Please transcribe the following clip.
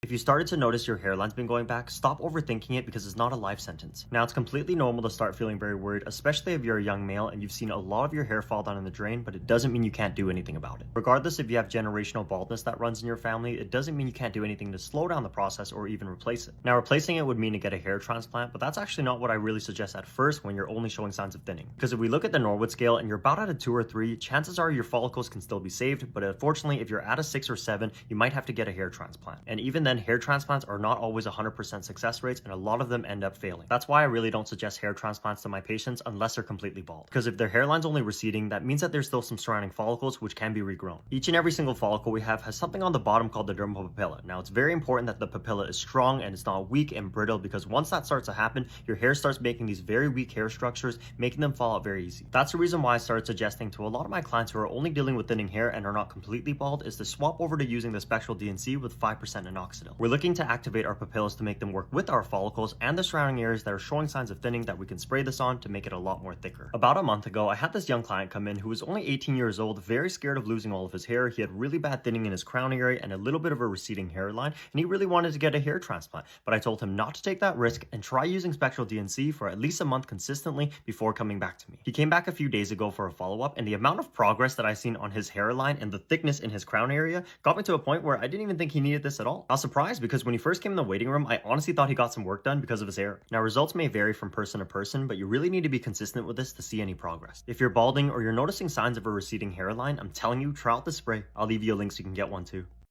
If you started to notice your hairline's been going back, stop overthinking it because it's not a life sentence. Now, it's completely normal to start feeling very worried, especially if you're a young male and you've seen a lot of your hair fall down in the drain, but it doesn't mean you can't do anything about it. Regardless if you have generational baldness that runs in your family, it doesn't mean you can't do anything to slow down the process or even replace it. Now, replacing it would mean to get a hair transplant, but that's actually not what I really suggest at first when you're only showing signs of thinning. Because if we look at the Norwood scale and you're about at a 2 or 3, chances are your follicles can still be saved, but unfortunately, if you're at a 6 or 7, you might have to get a hair transplant. And even then, hair transplants are not always 100% success rates, and a lot of them end up failing. That's why I really don't suggest hair transplants to my patients unless they're completely bald. Because if their hairline's only receding, that means that there's still some surrounding follicles which can be regrown. Each and every single follicle we have has something on the bottom called the dermal papilla. Now, it's very important that the papilla is strong and it's not weak and brittle, because once that starts to happen, your hair starts making these very weak hair structures, making them fall out very easy. That's the reason why I started suggesting to a lot of my clients who are only dealing with thinning hair and are not completely bald is to swap over to using the Spectral DNC with 5% minoxidil. We're looking to activate our papillas to make them work with our follicles and the surrounding areas that are showing signs of thinning that we can spray this on to make it a lot more thicker. About a month ago, I had this young client come in who was only 18 years old, very scared of losing all of his hair. He had really bad thinning in his crown area and a little bit of a receding hairline, and he really wanted to get a hair transplant. But I told him not to take that risk and try using Spectral DNC for at least a month consistently before coming back to me. He came back a few days ago for a follow-up, and the amount of progress that I seen on his hairline and the thickness in his crown area got me to a point where I didn't even think he needed this at all. I was surprised because when he first came in the waiting room, I honestly thought he got some work done because of his hair. Now, results may vary from person to person, but you really need to be consistent with this to see any progress. If you're balding or you're noticing signs of a receding hairline, I'm telling you, try out the spray. I'll leave you a link so you can get one too.